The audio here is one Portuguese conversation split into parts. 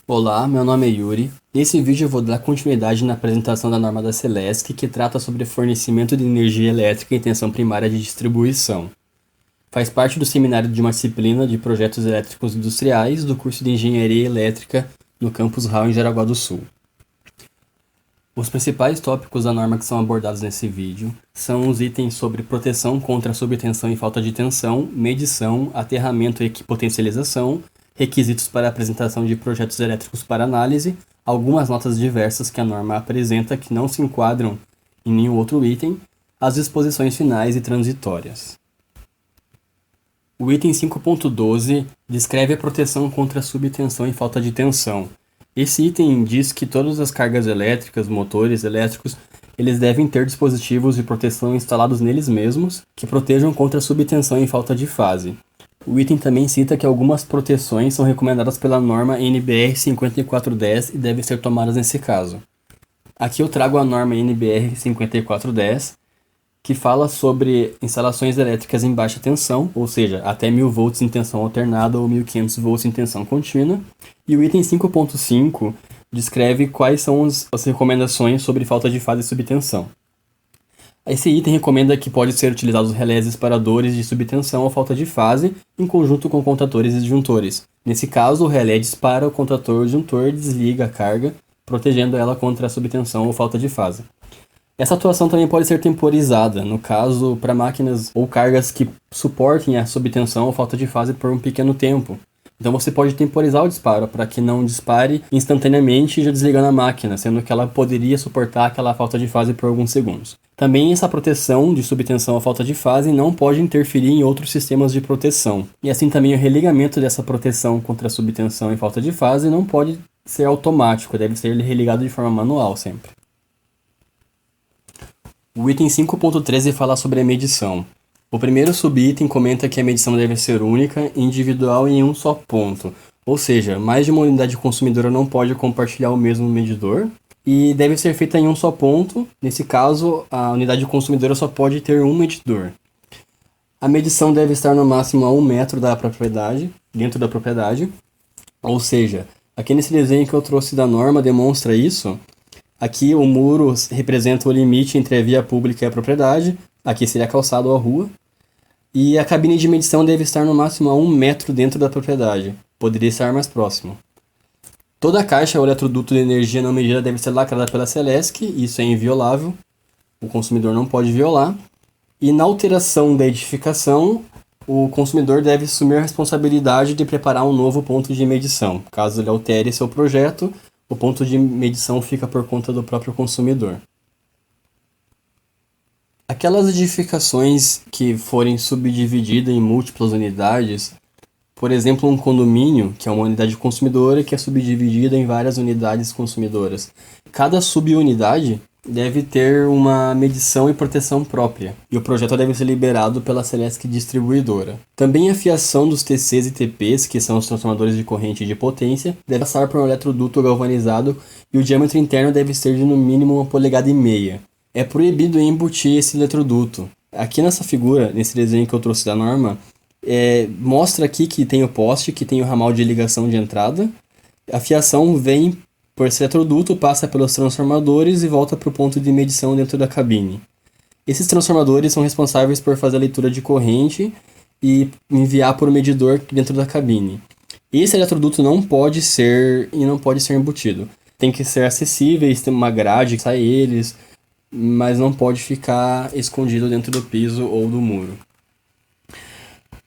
Olá, meu nome é Yuri. Nesse vídeo eu vou dar continuidade na apresentação da norma da Celesc, que trata sobre fornecimento de energia elétrica em tensão primária de distribuição. Faz parte do seminário de uma disciplina de projetos elétricos industriais do curso de Engenharia Elétrica no campus RAU em Jaraguá do Sul. Os principais tópicos da norma que são abordados nesse vídeo são os itens sobre proteção contra subtensão e falta de tensão, medição, aterramento e potencialização, requisitos para apresentação de projetos elétricos para análise, algumas notas diversas que a norma apresenta que não se enquadram em nenhum outro item, as disposições finais e transitórias. O item 5.12 descreve a proteção contra subtensão e falta de tensão. Esse item diz que todas as cargas elétricas, motores elétricos, eles devem ter dispositivos de proteção instalados neles mesmos que protejam contra subtensão e falta de fase. O item também cita que algumas proteções são recomendadas pela norma NBR 5410 e devem ser tomadas nesse caso. Aqui eu trago a norma NBR 5410, que fala sobre instalações elétricas em baixa tensão, ou seja, até 1000 volts em tensão alternada ou 1500 volts em tensão contínua. E o item 5.5 descreve quais são as recomendações sobre falta de fase e subtensão. Esse item recomenda que pode ser utilizados relés disparadores de subtensão ou falta de fase, em conjunto com contadores e disjuntores. Nesse caso, o relé dispara o contador ou disjuntor desliga a carga, protegendo ela contra a subtensão ou falta de fase. Essa atuação também pode ser temporizada, no caso, para máquinas ou cargas que suportem a subtensão ou falta de fase por um pequeno tempo. Então você pode temporizar o disparo para que não dispare instantaneamente já desligando a máquina, sendo que ela poderia suportar aquela falta de fase por alguns segundos. Também essa proteção de subtensão ou falta de fase não pode interferir em outros sistemas de proteção. E assim também o religamento dessa proteção contra a subtensão e falta de fase não pode ser automático, deve ser religado de forma manual sempre. O item 5.13 fala sobre a medição. O primeiro subitem comenta que a medição deve ser única, individual e em um só ponto. Ou seja, mais de uma unidade consumidora não pode compartilhar o mesmo medidor e deve ser feita em um só ponto. Nesse caso, a unidade consumidora só pode ter um medidor. A medição deve estar no máximo a 1 metro da propriedade, dentro da propriedade. Ou seja, aqui nesse desenho que eu trouxe da norma demonstra isso. Aqui o muro representa o limite entre a via pública e a propriedade. Aqui seria a calçada ou a rua. E a cabine de medição deve estar no máximo a 1 metro dentro da propriedade. Poderia estar mais próximo. Toda a caixa ou eletroduto de energia não medida deve ser lacrada pela Celesc. Isso é inviolável. O consumidor não pode violar. E na alteração da edificação, o consumidor deve assumir a responsabilidade de preparar um novo ponto de medição. Caso ele altere seu projeto, o ponto de medição fica por conta do próprio consumidor. Aquelas edificações que forem subdivididas em múltiplas unidades, por exemplo, um condomínio, que é uma unidade consumidora que é subdividida em várias unidades consumidoras. Cada subunidade deve ter uma medição e proteção própria, e o projeto deve ser liberado pela Celesc Distribuidora. Também a fiação dos TCs e TPs, que são os transformadores de corrente e de potência, deve passar por um eletroduto galvanizado e o diâmetro interno deve ser de no mínimo 1,5 polegadas. É proibido embutir esse eletroduto. Aqui nessa figura, nesse desenho que eu trouxe da norma, mostra aqui que tem o poste, que tem o ramal de ligação de entrada. A fiação vem por esse eletroduto, passa pelos transformadores e volta para o ponto de medição dentro da cabine. Esses transformadores são responsáveis por fazer a leitura de corrente e enviar por um medidor dentro da cabine. Esse eletroduto não pode ser embutido. Tem que ser acessíveis, tem uma grade que sai eles, mas não pode ficar escondido dentro do piso ou do muro.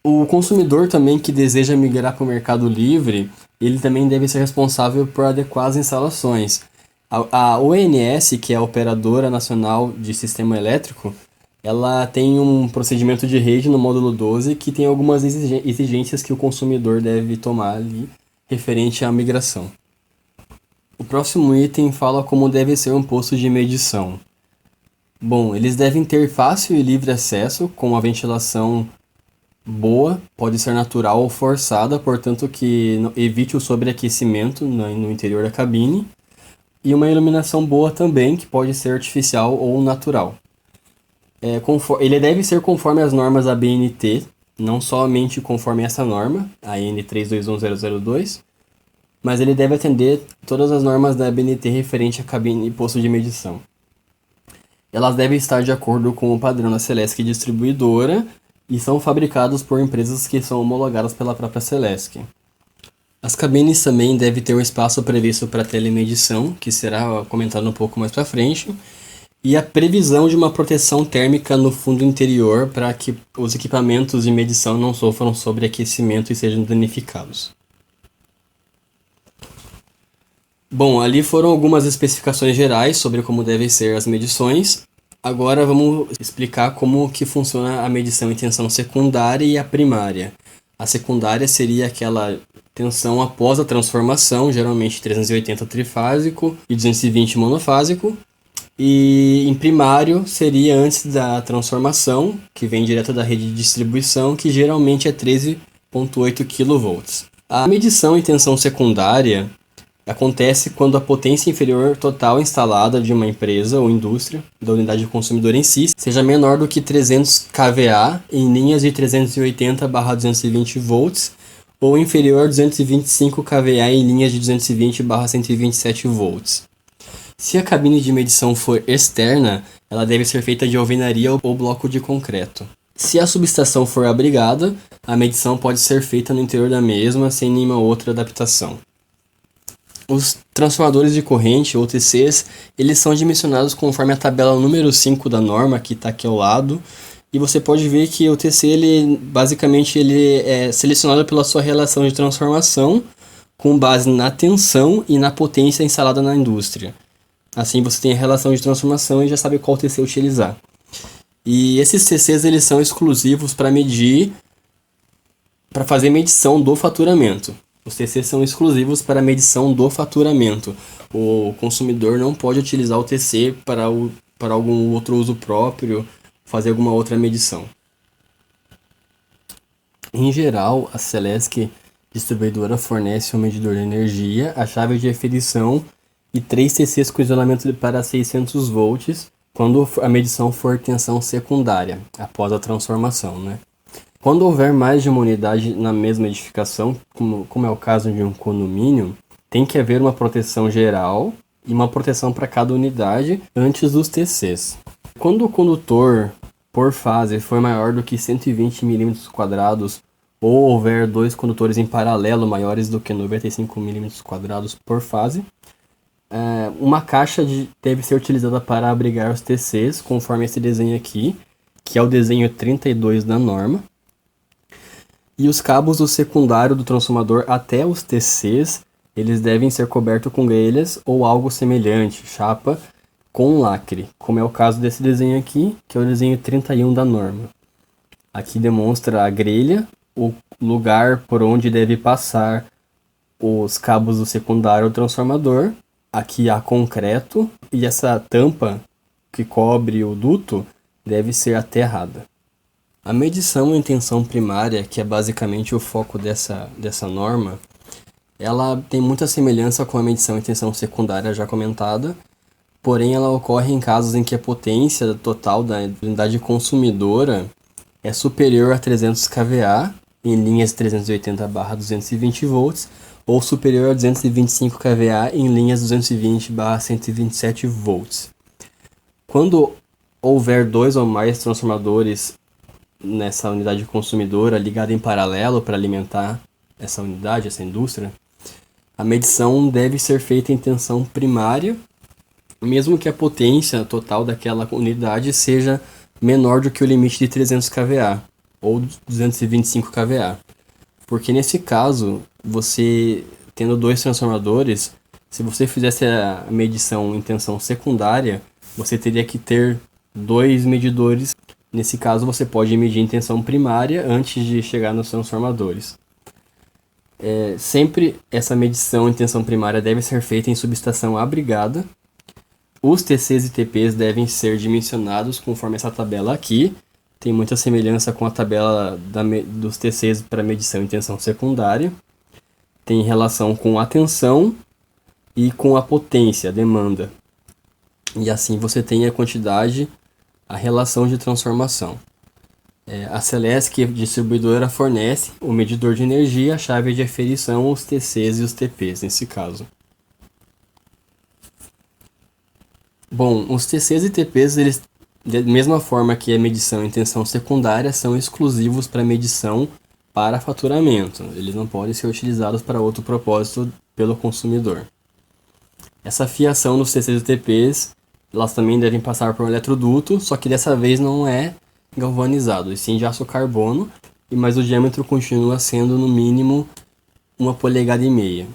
O consumidor também que deseja migrar para o mercado livre, ele também deve ser responsável por adequar as instalações. A ONS, que é a Operadora Nacional de Sistema Elétrico, ela tem um procedimento de rede no módulo 12 que tem algumas exigências que o consumidor deve tomar ali referente à migração. O próximo item fala como deve ser um posto de medição. Bom, eles devem ter fácil e livre acesso, com a ventilação boa, pode ser natural ou forçada, portanto que evite o sobreaquecimento no interior da cabine, e uma iluminação boa também, que pode ser artificial ou natural. Ele deve ser conforme as normas da BNT, não somente conforme essa norma, a N321002, mas ele deve atender todas as normas da ABNT referente à cabine e posto de medição. Elas devem estar de acordo com o padrão da Celesc distribuidora e são fabricados por empresas que são homologadas pela própria Celesc. As cabines também devem ter um espaço previsto para telemedição, que será comentado um pouco mais para frente, e a previsão de uma proteção térmica no fundo interior para que os equipamentos de medição não sofram sobreaquecimento e sejam danificados. Bom, ali foram algumas especificações gerais sobre como devem ser as medições. Agora vamos explicar como que funciona a medição em tensão secundária e a primária. A secundária seria aquela tensão após a transformação, geralmente 380 trifásico e 220 monofásico. E em primário seria antes da transformação, que vem direto da rede de distribuição, que geralmente é 13,8 kV. A medição em tensão secundária acontece quando a potência inferior total instalada de uma empresa ou indústria, da unidade consumidora em si, seja menor do que 300 kVA em linhas de 380/220 volts ou inferior a 225 kVA em linhas de 220/127 volts. Se a cabine de medição for externa, ela deve ser feita de alvenaria ou bloco de concreto. Se a subestação for abrigada, a medição pode ser feita no interior da mesma sem nenhuma outra adaptação. Os transformadores de corrente, ou TCs, eles são dimensionados conforme a tabela número 5 da norma, que está aqui ao lado. E você pode ver que o TC, ele é selecionado pela sua relação de transformação, com base na tensão e na potência instalada na indústria. Assim você tem a relação de transformação e já sabe qual TC utilizar. E esses TCs eles são exclusivos para fazer medição do faturamento. Os TCs são exclusivos para medição do faturamento. O consumidor não pode utilizar o TC para algum outro uso próprio, fazer alguma outra medição. Em geral, a Celesc distribuidora fornece um medidor de energia, a chave de aferição e 3 TCs com isolamento para 600 volts quando a medição for tensão secundária, após a transformação, né? Quando houver mais de uma unidade na mesma edificação, como é o caso de um condomínio, tem que haver uma proteção geral e uma proteção para cada unidade antes dos TCs. Quando o condutor por fase for maior do que 120 mm² ou houver dois condutores em paralelo maiores do que 95 mm² por fase, uma caixa deve ser utilizada para abrigar os TCs, conforme esse desenho aqui, que é o desenho 32 da norma. E os cabos do secundário do transformador até os TCs, eles devem ser cobertos com grelhas ou algo semelhante, chapa com lacre, como é o caso desse desenho aqui, que é o desenho 31 da norma. Aqui demonstra a grelha, o lugar por onde deve passar os cabos do secundário do transformador. Aqui há concreto e essa tampa que cobre o duto deve ser aterrada. A medição em tensão primária, que é basicamente o foco dessa norma, ela tem muita semelhança com a medição em tensão secundária já comentada, porém ela ocorre em casos em que a potência total da unidade consumidora é superior a 300 kVA em linhas 380/220 volts ou superior a 225 kVA em linhas 220/127 volts. Quando houver dois ou mais transformadores nessa unidade consumidora ligada em paralelo para alimentar essa unidade, essa indústria, a medição deve ser feita em tensão primária, mesmo que a potência total daquela unidade seja menor do que o limite de 300 kVA ou 225 kVA. Porque nesse caso, você tendo dois transformadores, se você fizesse a medição em tensão secundária, você teria que ter dois medidores. Nesse caso, você pode medir em tensão primária antes de chegar nos transformadores. Sempre essa medição em tensão primária deve ser feita em subestação abrigada. Os TCs e TPs devem ser dimensionados conforme essa tabela aqui. Tem muita semelhança com a tabela dos TCs para medição em tensão secundária. Tem relação com a tensão e com a potência, a demanda. E assim você tem a quantidade, a relação de transformação. A Celesc, distribuidora, fornece o medidor de energia, a chave de aferição, os TCs e os TPs, nesse caso. Bom, os TCs e TPs, eles, da mesma forma que a medição em tensão secundária, são exclusivos para medição para faturamento. Eles não podem ser utilizados para outro propósito pelo consumidor. Essa fiação nos TCs e TPs, elas também devem passar por um eletroduto, só que dessa vez não é galvanizado, e sim de aço carbono, mas o diâmetro continua sendo no mínimo 1,5 polegadas.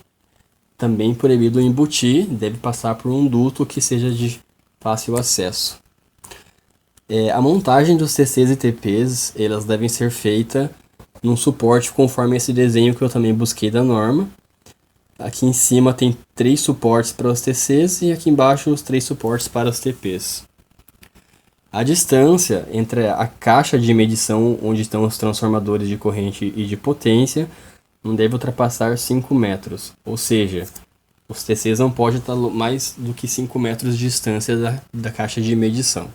Também proibido embutir, deve passar por um duto que seja de fácil acesso. A montagem dos TCs e TPs, elas devem ser feitas num suporte conforme esse desenho que eu também busquei da norma. Aqui em cima tem 3 suportes para os TCs e aqui embaixo os 3 suportes para os TPs. A distância entre a caixa de medição onde estão os transformadores de corrente e de potência não deve ultrapassar 5 metros, ou seja, os TCs não podem estar mais do que 5 metros de distância da caixa de medição.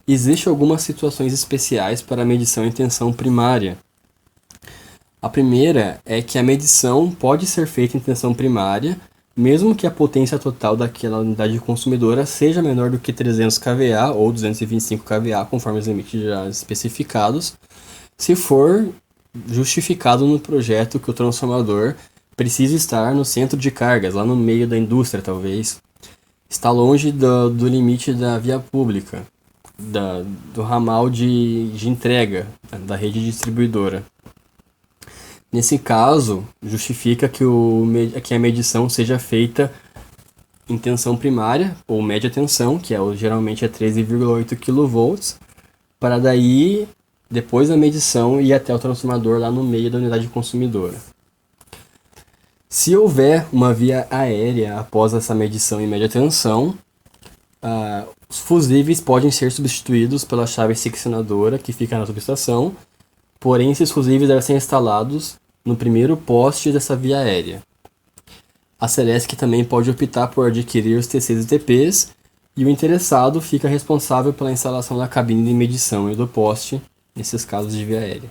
Existem algumas situações especiais para a medição em tensão primária. A primeira é que a medição pode ser feita em tensão primária, mesmo que a potência total daquela unidade consumidora seja menor do que 300 kVA ou 225 kVA, conforme os limites já especificados, se for justificado no projeto que o transformador precisa estar no centro de cargas, lá no meio da indústria talvez, está longe do limite da via pública, do ramal de entrega da rede distribuidora. Nesse caso, justifica que a medição seja feita em tensão primária, ou média tensão, que geralmente é 13,8 kV, para daí, depois da medição, ir até o transformador lá no meio da unidade consumidora. Se houver uma via aérea após essa medição em média tensão, os fusíveis podem ser substituídos pela chave seccionadora que fica na subestação. Porém, esses fusíveis devem ser instalados no primeiro poste dessa via aérea. A Celesc também pode optar por adquirir os TCs e TPs, e o interessado fica responsável pela instalação da cabine de medição e do poste, nesses casos de via aérea.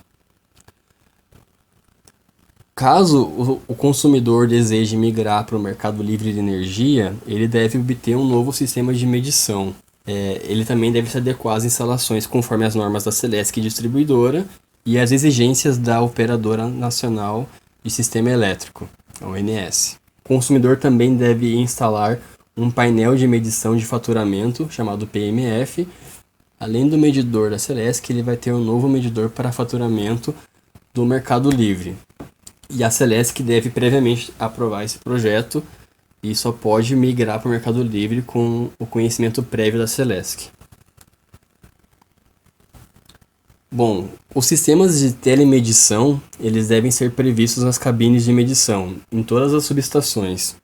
Caso o consumidor deseje migrar para o mercado livre de energia, ele deve obter um novo sistema de medição. Ele também deve se adequar às instalações conforme as normas da Celesc distribuidora e as exigências da Operadora Nacional de Sistema Elétrico, a ONS. O consumidor também deve instalar um painel de medição de faturamento, chamado PMF. Além do medidor da Celesc, ele vai ter um novo medidor para faturamento do Mercado Livre. E a Celesc deve previamente aprovar esse projeto e só pode migrar para o Mercado Livre com o conhecimento prévio da Celesc. Bom, os sistemas de telemedição, eles devem ser previstos nas cabines de medição, em todas as subestações.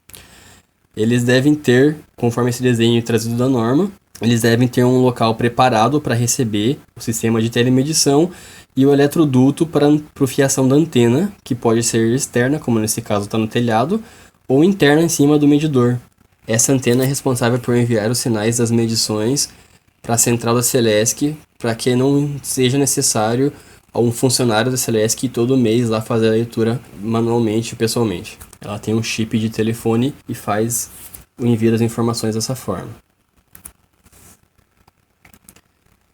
Eles devem ter, conforme esse desenho trazido da norma, eles devem ter um local preparado para receber o sistema de telemedição e o eletroduto para fiação da antena, que pode ser externa, como nesse caso está no telhado, ou interna em cima do medidor. Essa antena é responsável por enviar os sinais das medições para a central da Celesc, para que não seja necessário a um funcionário da Celesc todo mês lá fazer a leitura manualmente, pessoalmente. Ela tem um chip de telefone e faz o envio das informações dessa forma.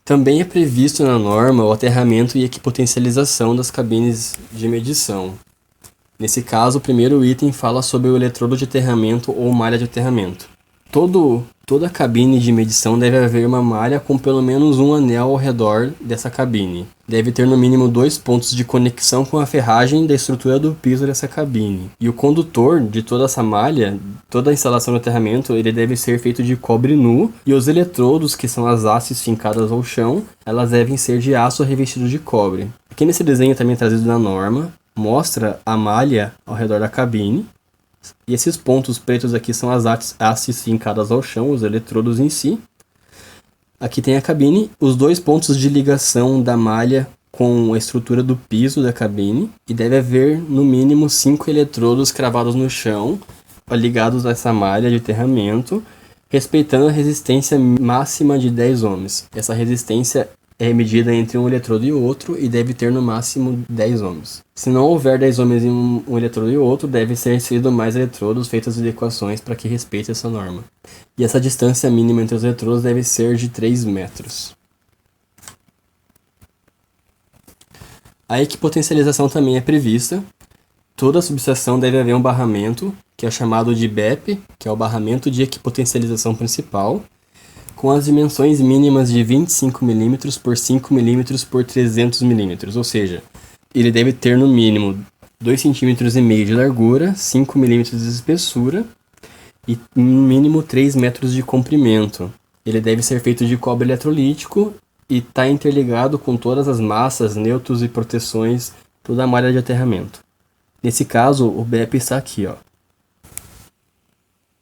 Também é previsto na norma o aterramento e equipotencialização das cabines de medição. Nesse caso, o primeiro item fala sobre o eletrodo de aterramento ou malha de aterramento. Toda cabine de medição deve haver uma malha com pelo menos um anel ao redor dessa cabine. Deve ter no mínimo 2 pontos de conexão com a ferragem da estrutura do piso dessa cabine. E o condutor de toda essa malha, toda a instalação de aterramento, ele deve ser feito de cobre nu. E os eletrodos, que são as hastes fincadas ao chão, elas devem ser de aço revestido de cobre. Aqui nesse desenho também trazido na norma, mostra a malha ao redor da cabine. E esses pontos pretos aqui são as hastes fincadas ao chão, os eletrodos em si. Aqui tem a cabine, os 2 pontos de ligação da malha com a estrutura do piso da cabine. E deve haver no mínimo 5 eletrodos cravados no chão, ligados a essa malha de aterramento. respeitando a resistência máxima de 10 ohms. Essa resistência é medida entre um eletrodo e outro e deve ter no máximo 10 ohms. Se não houver 10 ohms em um eletrodo e outro, deve ser inserido mais eletrodos feitas adequações para que respeite essa norma. E essa distância mínima entre os eletrodos deve ser de 3 metros. A equipotentialização também é prevista. Toda subestação deve haver um barramento, que é chamado de BEP, que é o barramento de equipotentialização principal, com as dimensões mínimas de 25 mm por 5 mm por 300 mm, ou seja, ele deve ter no mínimo 2,5 cm de largura, 5 mm de espessura e no mínimo 3 metros de comprimento. Ele deve ser feito de cobre eletrolítico e está interligado com todas as massas, nêutrons e proteções, toda a malha de aterramento. Nesse caso, o BEP está aqui, ó.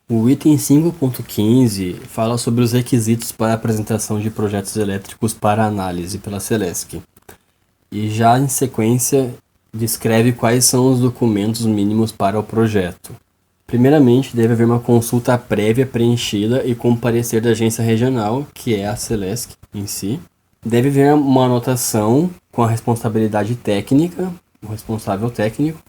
O item 5.15 fala sobre os requisitos para a apresentação de projetos elétricos para análise pela Celesc. E já em sequência, descreve quais são os documentos mínimos para o projeto. Primeiramente, deve haver uma consulta prévia preenchida e com parecer da agência regional, que é a Celesc em si. Deve haver uma anotação com a responsabilidade técnica, o responsável técnico,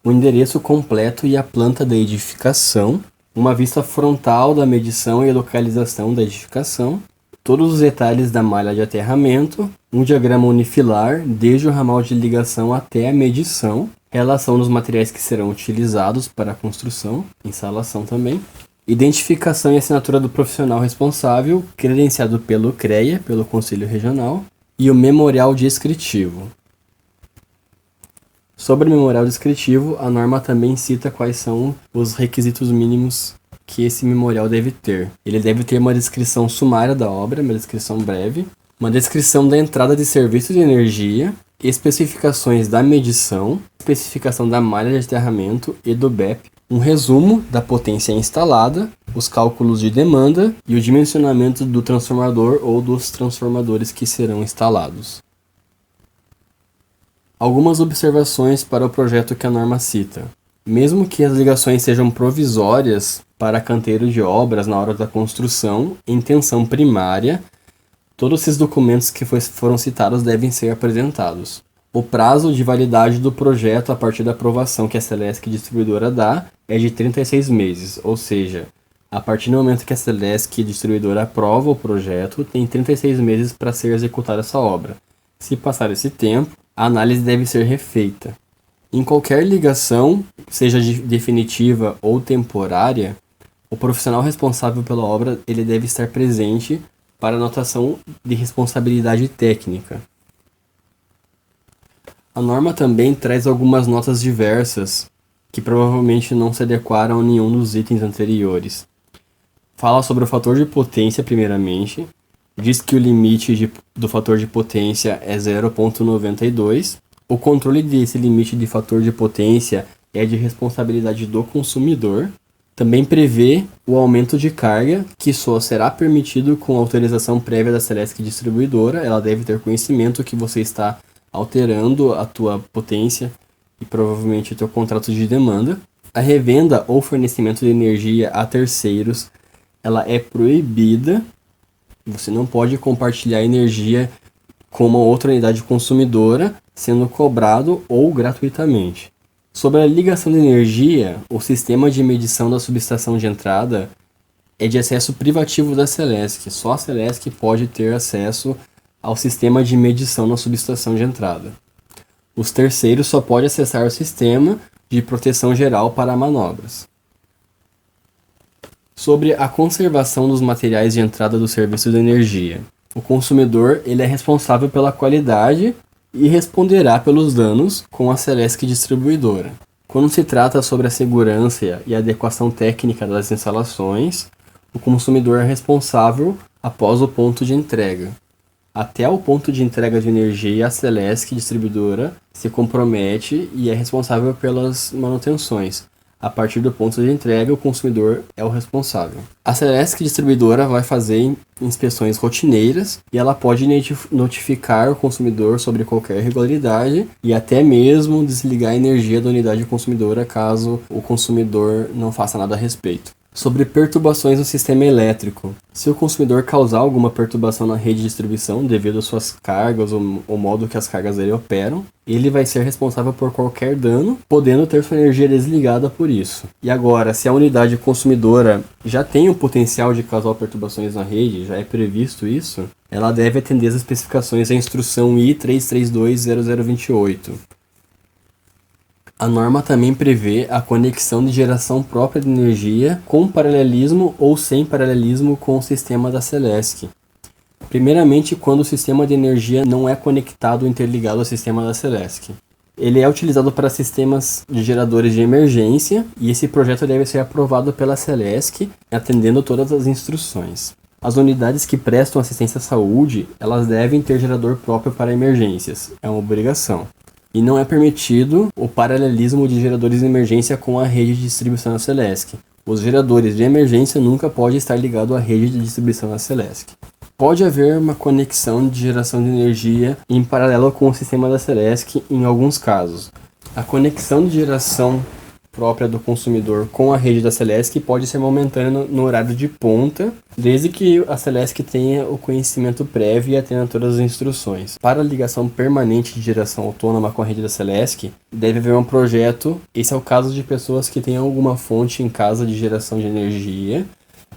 o endereço completo e a planta da edificação, uma vista frontal da medição e localização da edificação, todos os detalhes da malha de aterramento, um diagrama unifilar, desde o ramal de ligação até a medição, relação dos materiais que serão utilizados para a construção, instalação também, identificação e assinatura do profissional responsável, credenciado pelo CREA, pelo Conselho Regional, e o memorial descritivo. Sobre o memorial descritivo, a norma também cita quais são os requisitos mínimos que esse memorial deve ter. Ele deve ter uma descrição sumária da obra, uma descrição breve, uma descrição da entrada de serviço de energia, especificações da medição, especificação da malha de aterramento e do BEP, um resumo da potência instalada, os cálculos de demanda e o dimensionamento do transformador ou dos transformadores que serão instalados. Algumas observações para o projeto que a norma cita. Mesmo que as ligações sejam provisórias para canteiro de obras na hora da construção, em tensão primária, todos esses documentos que foram citados devem ser apresentados. O prazo de validade do projeto a partir da aprovação que a Celesc Distribuidora dá é de 36 meses, ou seja, a partir do momento que a Celesc Distribuidora aprova o projeto, tem 36 meses para ser executada essa obra. Se passar esse tempo, a análise deve ser refeita. Em qualquer ligação, seja definitiva ou temporária, o profissional responsável pela obra ele deve estar presente para anotação de responsabilidade técnica. A norma também traz algumas notas diversas, que provavelmente não se adequaram a nenhum dos itens anteriores. Fala sobre o fator de potência, primeiramente. Diz que o limite do fator de potência é 0,92. O controle desse limite de fator de potência é de responsabilidade do consumidor. Também prevê o aumento de carga, que só será permitido com autorização prévia da Celesc Distribuidora. Ela deve ter conhecimento que você está alterando a tua potência e provavelmente o teu contrato de demanda. A revenda ou fornecimento de energia a terceiros, ela é proibida. Você não pode compartilhar energia com uma outra unidade consumidora, sendo cobrado ou gratuitamente. Sobre a ligação de energia, o sistema de medição da subestação de entrada é de acesso privativo da Celesc. Só a Celesc pode ter acesso ao sistema de medição na subestação de entrada. Os terceiros só podem acessar o sistema de proteção geral para manobras. Sobre a conservação dos materiais de entrada do serviço de energia. O consumidor ele é responsável pela qualidade e responderá pelos danos com a Celesc Distribuidora. Quando se trata sobre a segurança e adequação técnica das instalações, o consumidor é responsável após o ponto de entrega. Até o ponto de entrega de energia, a Celesc Distribuidora se compromete e é responsável pelas manutenções. A partir do ponto de entrega, o consumidor é o responsável. A Celesc Distribuidora vai fazer inspeções rotineiras e ela pode notificar o consumidor sobre qualquer irregularidade e até mesmo desligar a energia da unidade consumidora caso o consumidor não faça nada a respeito. Sobre perturbações no sistema elétrico. Se o consumidor causar alguma perturbação na rede de distribuição devido às suas cargas ou ao modo que as cargas dele operam, ele vai ser responsável por qualquer dano, podendo ter sua energia desligada por isso. E agora, se a unidade consumidora já tem o potencial de causar perturbações na rede, já é previsto isso, ela deve atender às especificações da instrução I-3320028. A norma também prevê a conexão de geração própria de energia com paralelismo ou sem paralelismo com o sistema da Celesc. Primeiramente, quando o sistema de energia não é conectado ou interligado ao sistema da Celesc. Ele é utilizado para sistemas de geradores de emergência e esse projeto deve ser aprovado pela Celesc, atendendo todas as instruções. As unidades que prestam assistência à saúde, elas devem ter gerador próprio para emergências, é uma obrigação. E não é permitido o paralelismo de geradores de emergência com a rede de distribuição da Celesc. Os geradores de emergência nunca podem estar ligados à rede de distribuição da Celesc. Pode haver uma conexão de geração de energia em paralelo com o sistema da Celesc em alguns casos. A conexão de geração própria do consumidor com a rede da Celesc pode ser momentânea no horário de ponta, desde que a Celesc tenha o conhecimento prévio e atenda todas as instruções. Para a ligação permanente de geração autônoma com a rede da Celesc, deve haver um projeto. Esse é o caso de pessoas que têm alguma fonte em casa de geração de energia,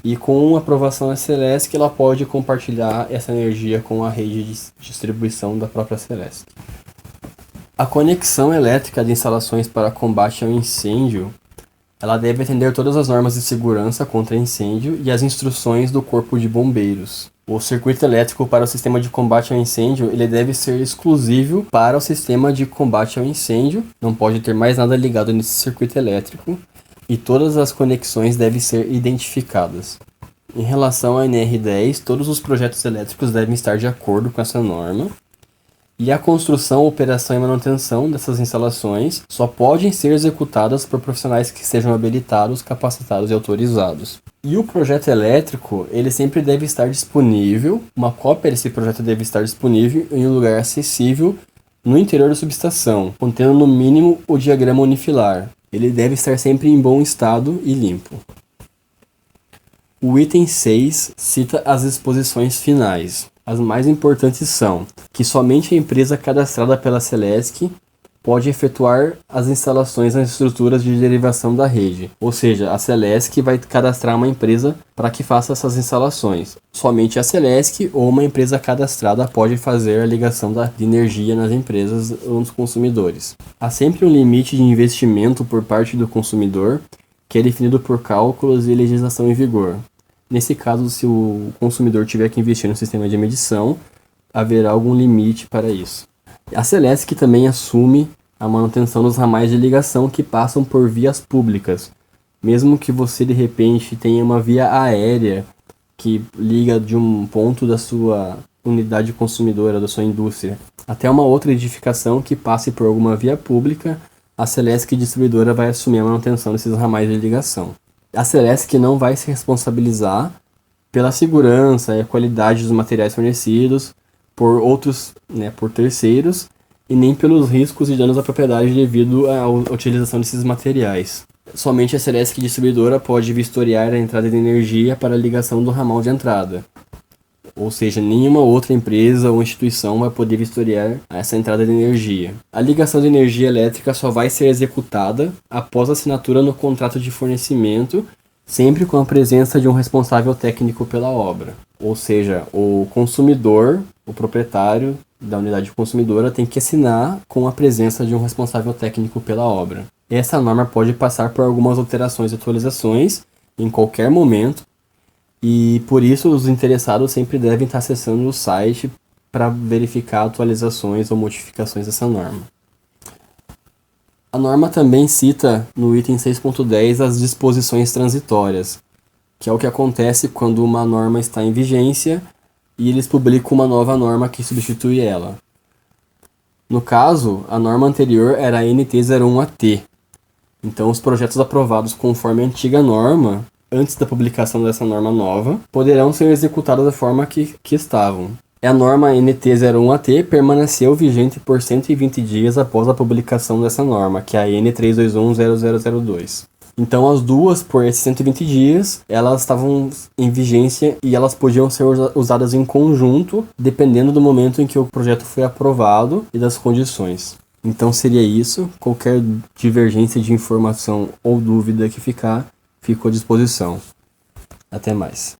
e com a aprovação da Celesc, ela pode compartilhar essa energia com a rede de distribuição da própria Celesc. A conexão elétrica de instalações para combate ao incêndio, ela deve atender todas as normas de segurança contra incêndio e as instruções do Corpo de Bombeiros. O circuito elétrico para o sistema de combate ao incêndio, ele deve ser exclusivo para o sistema de combate ao incêndio, não pode ter mais nada ligado nesse circuito elétrico, e todas as conexões devem ser identificadas. Em relação à NR10, todos os projetos elétricos devem estar de acordo com essa norma. E a construção, operação e manutenção dessas instalações só podem ser executadas por profissionais que sejam habilitados, capacitados e autorizados. E o projeto elétrico, ele sempre deve estar disponível, uma cópia desse projeto deve estar disponível em um lugar acessível no interior da subestação, contendo no mínimo o diagrama unifilar. Ele deve estar sempre em bom estado e limpo. O item 6 cita as disposições finais. As mais importantes são que somente a empresa cadastrada pela Celesc pode efetuar as instalações nas estruturas de derivação da rede. Ou seja, a Celesc vai cadastrar uma empresa para que faça essas instalações. Somente a Celesc ou uma empresa cadastrada pode fazer a ligação de energia nas empresas ou nos consumidores. Há sempre um limite de investimento por parte do consumidor, que é definido por cálculos e legislação em vigor. Nesse caso, se o consumidor tiver que investir no sistema de medição, haverá algum limite para isso. A Celesc também assume a manutenção dos ramais de ligação que passam por vias públicas. Mesmo que você, de repente, tenha uma via aérea que liga de um ponto da sua unidade consumidora, da sua indústria, até uma outra edificação que passe por alguma via pública, a Celesc distribuidora vai assumir a manutenção desses ramais de ligação. A Celesc não vai se responsabilizar pela segurança e a qualidade dos materiais fornecidos por outros, por terceiros, e nem pelos riscos e danos à propriedade devido à utilização desses materiais. Somente a Celesc distribuidora pode vistoriar a entrada de energia para a ligação do ramal de entrada. Ou seja, nenhuma outra empresa ou instituição vai poder vistoriar essa entrada de energia. A ligação de energia elétrica só vai ser executada após a assinatura no contrato de fornecimento, sempre com a presença de um responsável técnico pela obra. Ou seja, o consumidor, o proprietário da unidade consumidora tem que assinar com a presença de um responsável técnico pela obra. Essa norma pode passar por algumas alterações e atualizações em qualquer momento, e por isso os interessados sempre devem estar acessando o site para verificar atualizações ou modificações dessa norma. A norma também cita no item 6.10 as disposições transitórias, que é o que acontece quando uma norma está em vigência e eles publicam uma nova norma que substitui ela. No caso, a norma anterior era a NT01AT. Então, os projetos aprovados conforme a antiga norma, antes da publicação dessa norma nova, poderão ser executados da forma que estavam. A norma NT01AT permaneceu vigente por 120 dias após a publicação dessa norma, que é a N3210002. Então as duas, por esses 120 dias, elas estavam em vigência e elas podiam ser usadas em conjunto, dependendo do momento em que o projeto foi aprovado e das condições. Então seria isso. Qualquer divergência de informação ou dúvida que ficar, fico à disposição. Até mais.